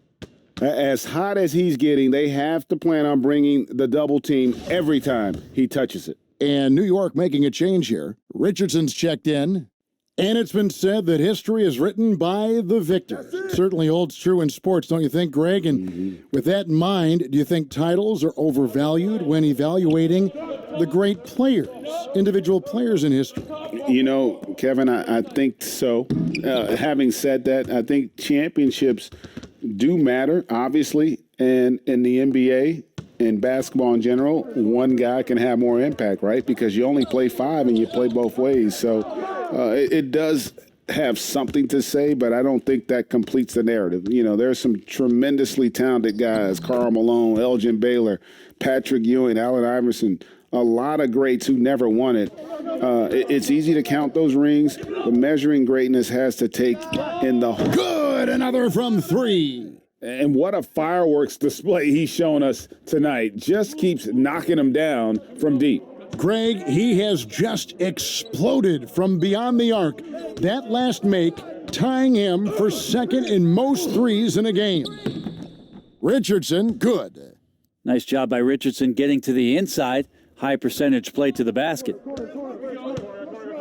As hot as he's getting, they have to plan on bringing the double team every time he touches it. And New York making a change here. Richardson's checked in. And it's been said that history is written by the victor. Certainly holds true in sports, don't you think, Greg? And with that in mind, do you think titles are overvalued when evaluating the great players, individual players in history? You know, Kevin, I think so. Having said that, I think championships do matter, obviously, and in the NBA and basketball in general, one guy can have more impact, right? Because you only play 5 and you play both ways. So it does have something to say, but I don't think that completes the narrative. You know, there's some tremendously talented guys, Karl Malone, Elgin Baylor, Patrick Ewing, Allen Iverson, a lot of greats who never won it. It's easy to count those rings, but measuring greatness has to take in the whole. Good, another from 3. And what a fireworks display he's shown us tonight. Just keeps knocking them down from deep. Greg, he has just exploded from beyond the arc. That last make tying him for second in most threes in a game. Richardson, good. Nice job by Richardson getting to the inside. High percentage play to the basket.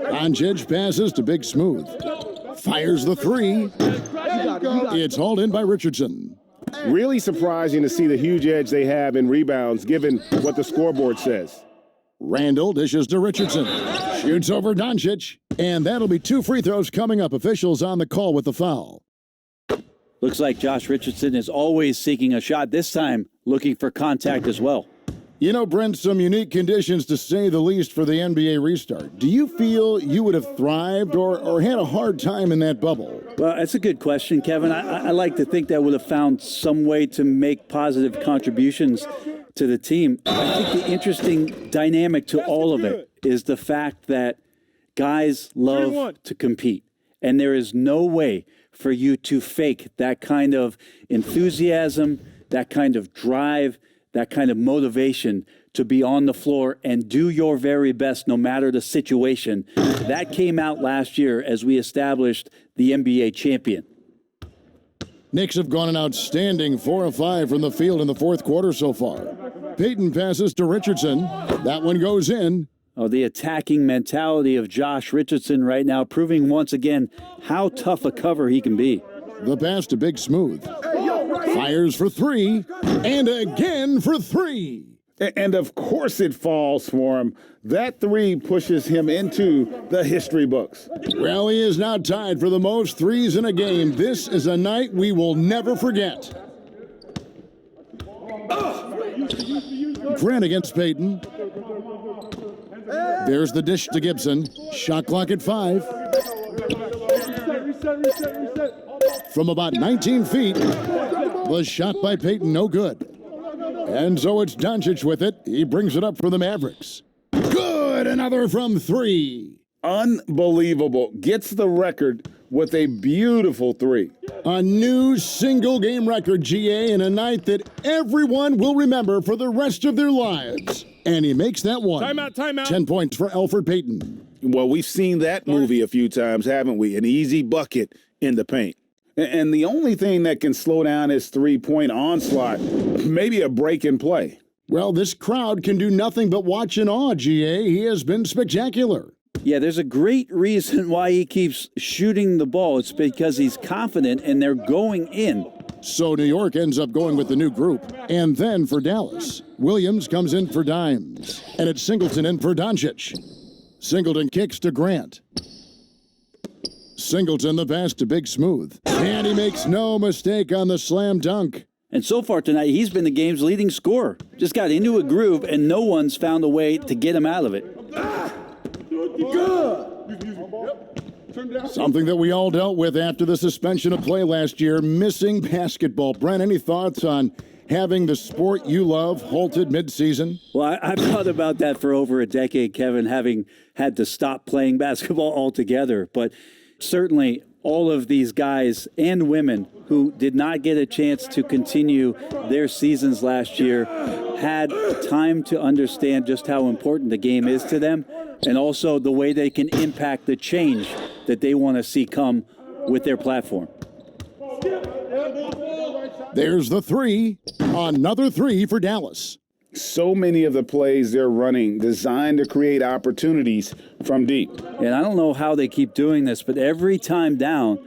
Doncic passes to Big Smooth. Fires the 3. It's hauled in by Richardson. Really surprising to see the huge edge they have in rebounds, given what the scoreboard says. Randall dishes to Richardson. Shoots over Doncic. And that'll be 2 free throws coming up. Officials on the call with the foul. Looks like Josh Richardson is always seeking a shot, this time looking for contact as well. You know, Brent, some unique conditions to say the least for the NBA restart. Do you feel you would have thrived or had a hard time in that bubble? Well, that's a good question, Kevin. I like to think that I would have found some way to make positive contributions to the team. I think the interesting dynamic to all of it is the fact that guys love to compete. And there is no way for you to fake that kind of enthusiasm, that kind of drive, that kind of motivation to be on the floor and do your very best no matter the situation. That came out last year as we established the NBA champion. Knicks have gone an outstanding 4 of 5 from the field in the fourth quarter so far. Payton passes to Richardson. That one goes in. Oh, the attacking mentality of Josh Richardson right now, proving once again how tough a cover he can be. The pass to Big Smooth. Fires for 3, and again for 3. And of course it falls for him. That 3 pushes him into the history books. Well, he is now tied for the most threes in a game. This is a night we will never forget. Grant against Payton. There's the dish to Gibson. Shot clock at 5. From about 19 feet, the shot by Payton, no good. And so it's Doncic with it. He brings it up for the Mavericks. Good, another from 3. Unbelievable. Gets the record with a beautiful 3. A new single-game record, GA, in a night that everyone will remember for the rest of their lives. And he makes that one. Timeout. 10 points for Elfrid Payton. Well, we've seen that movie a few times, haven't we? An easy bucket in the paint. And the only thing that can slow down his three-point onslaught, maybe a break in play. Well, this crowd can do nothing but watch in awe, GA. He has been spectacular. Yeah, there's a great reason why he keeps shooting the ball. It's because he's confident and they're going in. So New York ends up going with the new group. And then for Dallas, Williams comes in for Dimes. And it's Singleton in for Doncic. Singleton kicks to Grant. Singleton the pass to Big Smooth. And he makes no mistake on the slam dunk. And so far tonight, he's been the game's leading scorer. Just got into a groove, and no one's found a way to get him out of it. Something that we all dealt with after the suspension of play last year, missing basketball. Brent, any thoughts on having the sport you love halted midseason? Well, I've thought about that for over a decade, Kevin, having had to stop playing basketball altogether. But certainly all of these guys and women who did not get a chance to continue their seasons last year had time to understand just how important the game is to them and also the way they can impact the change that they want to see come with their platform. There's the 3. Another 3 for Dallas. So many of the plays they're running designed to create opportunities from deep. And I don't know how they keep doing this, but every time down,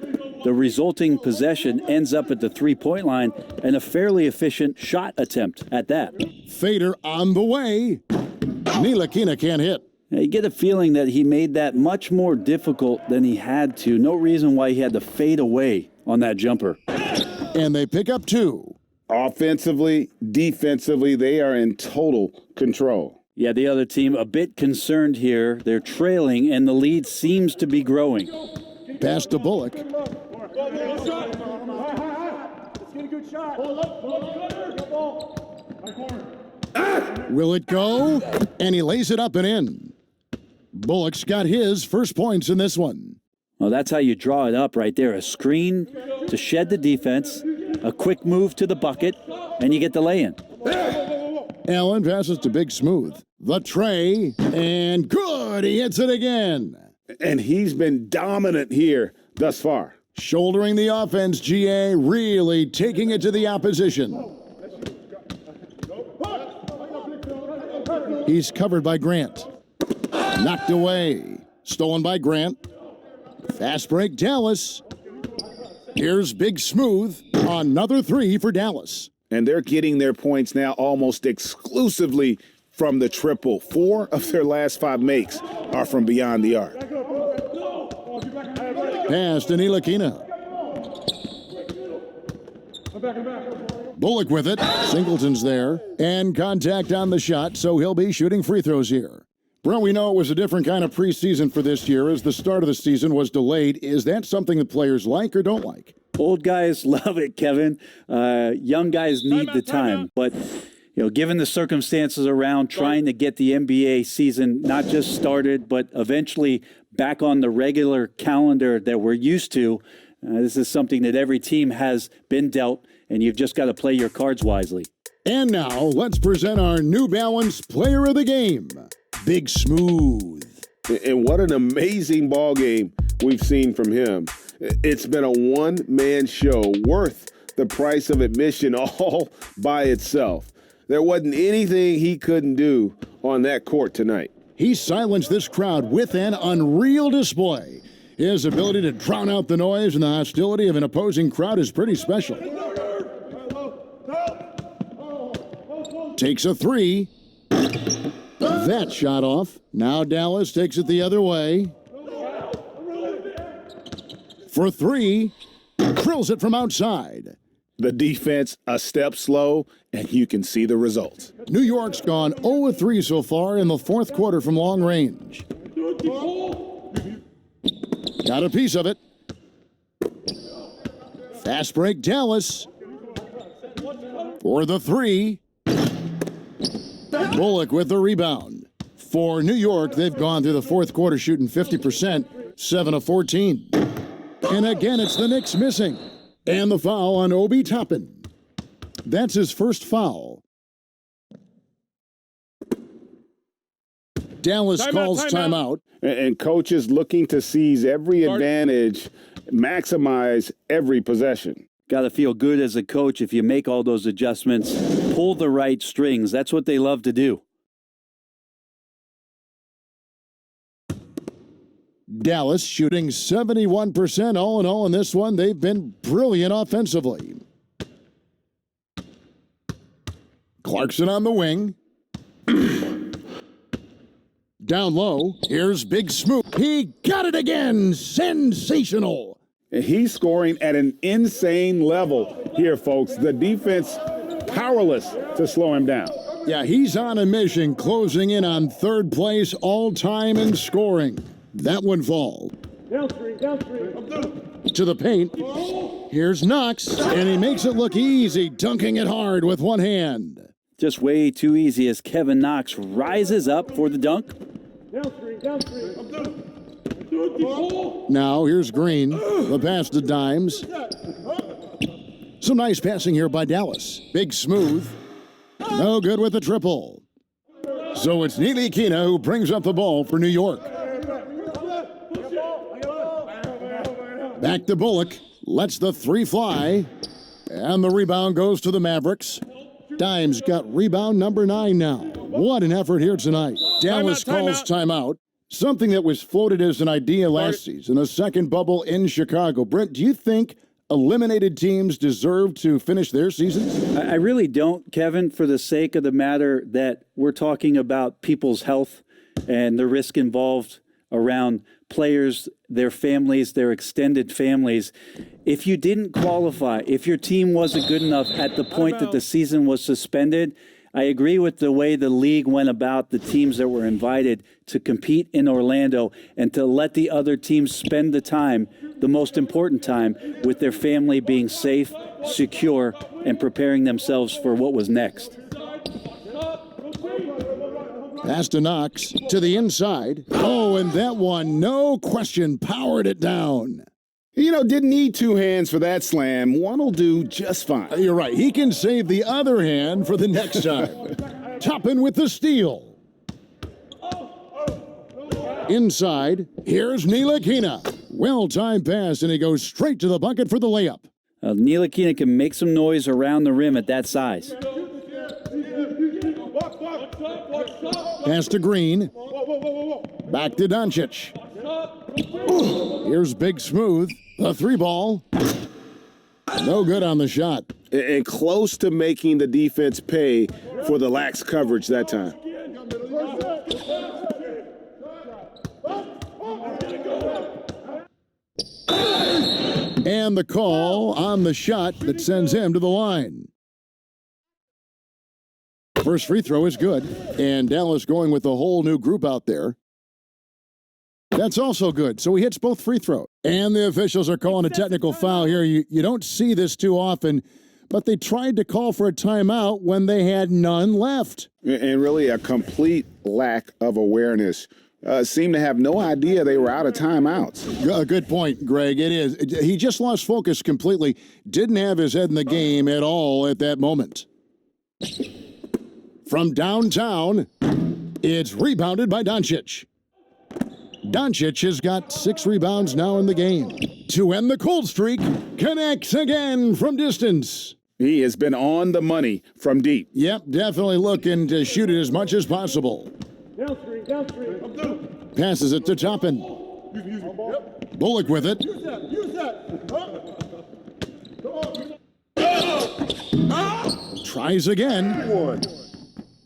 the resulting possession ends up at the three-point line and a fairly efficient shot attempt at that. Fader on the way. 𝐂𝐫𝐞𝐞 can't hit. Now, you get a feeling that he made that much more difficult than he had to. No reason why he had to fade away on that jumper. And they pick up 2. Offensively, defensively, they are in total control. Yeah, the other team a bit concerned here. They're trailing, and the lead seems to be growing. Pass to Bullock. Will it go? And he lays it up and in. Bullock's got his first points in this one. Well, that's how you draw it up right there. A screen to shed the defense, a quick move to the bucket, and you get the lay-in. Allen passes to Big Smooth. The tray, and good! He hits it again. And he's been dominant here thus far. Shouldering the offense, GA, really taking it to the opposition. He's covered by Grant. Knocked away. Stolen by Grant. Fast break, Dallas. Here's Big Smooth. Another 3 for Dallas. And they're getting their points now almost exclusively from the triple. 4 of their last 5 makes are from beyond the arc. Pass to 𝐂𝐫𝐞𝐞. Bullock with it. Singleton's there. And contact on the shot, so he'll be shooting free throws here. Brent, we know it was a different kind of preseason for this year as the start of the season was delayed. Is that something the players like or don't like? Old guys love it, Kevin. Young guys need the time. But, given the circumstances around trying to get the NBA season not just started, but eventually back on the regular calendar that we're used to, this is something that every team has been dealt, and you've just got to play your cards wisely. And now, let's present our New Balance Player of the Game, Big Smooth. And what an amazing ball game we've seen from him. It's been a one-man show worth the price of admission all by itself. There wasn't anything he couldn't do on that court tonight. He silenced this crowd with an unreal display. His ability to drown out the noise and the hostility of an opposing crowd is pretty special. Takes a three. That shot off. Now Dallas takes it the other way. For three. Drills it from outside. The defense a step slow, and you can see the results. New York's gone 0-3 so far in the fourth quarter from long range. Got a piece of it. Fast break Dallas. For the three. Bullock with the rebound. For New York, they've gone through the fourth quarter shooting 50%, 7 of 14. And again, it's the Knicks missing. And the foul on Obi Toppin. That's his first foul. Dallas calls timeout. And coaches looking to seize every advantage, maximize every possession. Got to feel good as a coach if you make all those adjustments, pull the right strings. That's what they love to do. Dallas shooting 71% all in all in this one. They've been brilliant offensively. Clarkson on the wing. Down low. Here's Big Smoot. He got it again. Sensational. He's scoring at an insane level here, folks. The defense powerless to slow him down. Yeah, he's on a mission, closing in on third place all time in scoring. That one fall. To the paint. Here's Knox, and he makes it look easy, dunking it hard with one hand. Just way too easy as Kevin Knox rises up for the dunk. Now here's Green. The pass to Dimes. Some nice passing here by Dallas. Big Smooth. No good with the triple. So it's 𝐂𝐫𝐞𝐞 who brings up the ball for New York. Back to Bullock. Lets the three fly. And the rebound goes to the Mavericks. Dimes got rebound number 9 now. What an effort here tonight. Dallas calls timeout. Something that was floated as an idea last season, a second bubble in Chicago. Brent, do you think eliminated teams deserve to finish their seasons? I really don't, Kevin, for the sake of the matter that we're talking about people's health and the risk involved around players, their families, their extended families. If you didn't qualify, if your team wasn't good enough at the point that the season was suspended, I agree with the way the league went about the teams that were invited to compete in Orlando and to let the other teams spend the time, the most important time, with their family being safe, secure, and preparing themselves for what was next. Pass to Knox to the inside. Oh, and that one, no question, powered it down. You know, didn't need two hands for that slam. One will do just fine. You're right. He can save the other hand for the next time. Toppin with the steal. Inside, here's 𝐂𝐫𝐞𝐞. Well-timed pass, and he goes straight to the bucket for the layup. 𝐂𝐫𝐞𝐞 can make some noise around the rim at that size. Pass to Green. Back to Doncic. Here's Big Smooth. The three ball. No good on the shot. And close to making the defense pay for the lax coverage that time. And the call on the shot that sends him to the line. First free throw is good. And Dallas going with a whole new group out there. That's also good. So he hits both free throws. And the officials are calling a technical foul here. You don't see this too often, but they tried to call for a timeout when they had none left. And really a complete lack of awareness. Seemed to have no idea they were out of timeouts. A good point, Greg. It is. He just lost focus completely. Didn't have his head in the game at all at that moment. From downtown, it's rebounded by Doncic. Doncic has got 6 rebounds now in the game. To end the cold streak, connects again from distance. He has been on the money from deep. Yep, definitely looking to shoot it as much as possible. Passes it to Toppin. Bullock with it. Tries again.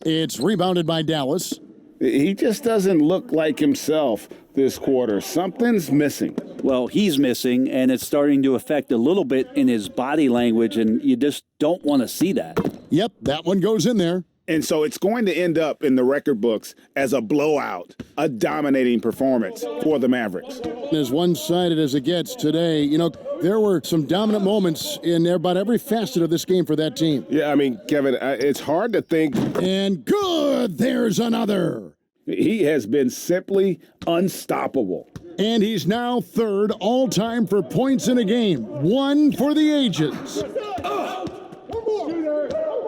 It's rebounded by Dallas. He just doesn't look like himself this quarter. Something's missing. Well, he's missing, and it's starting to affect a little bit in his body language, and you just don't want to see that. Yep, that one goes in there. And so it's going to end up in the record books as a blowout, a dominating performance for the Mavericks. As one-sided as it gets today, you know, there were some dominant moments in about every facet of this game for that team. Yeah, I mean, Kevin, it's hard to think. And good, there's another. He has been simply unstoppable. And he's now third all-time for points in a game. 1 for the ages.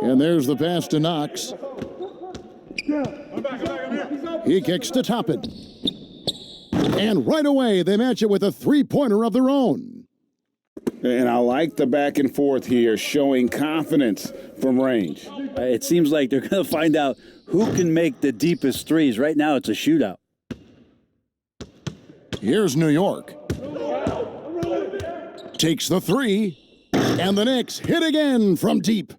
And there's the pass to Knox. He kicks to Toppin. And right away, they match it with a three-pointer of their own. And I like the back and forth here, showing confidence from range. It seems like they're going to find out who can make the deepest threes. Right now, it's a shootout. Here's New York. Takes the three. And the Knicks hit again from deep.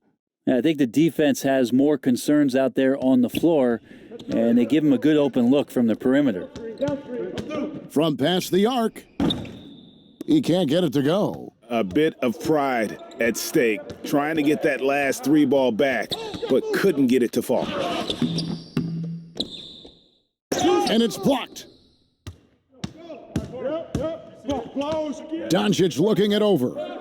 I think the defense has more concerns out there on the floor, and they give him a good open look from the perimeter. From past the arc, he can't get it to go. A bit of pride at stake, trying to get that last 3 ball back, but couldn't get it to fall. And it's blocked. Doncic looking it over.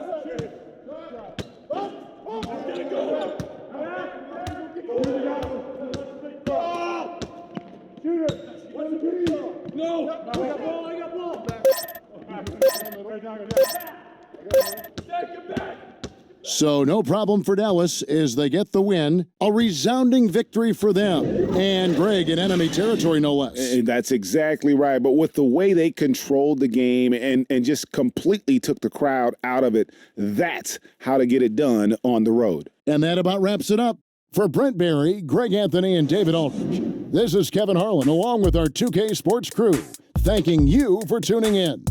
So no problem for Dallas as they get the win. A resounding victory for them. And Greg in enemy territory, no less. And that's exactly right. But with the way they controlled the game and just completely took the crowd out of it, that's how to get it done on the road. And that about wraps it up. For Brent Barry, Greg Anthony, and David Aldridge, this is Kevin Harlan along with our 2K Sports crew, thanking you for tuning in.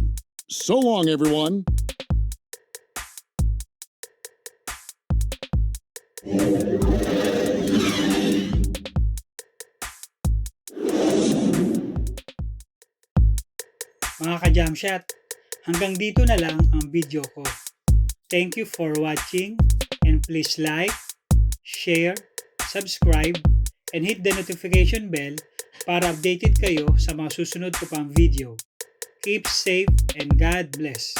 So long, everyone. Mga ka-jam shot, hanggang dito na lang ang video ko. Thank you for watching and please like, share, subscribe, and hit the notification bell para updated kayo sa mga susunod ko pang video. Keep safe and God bless.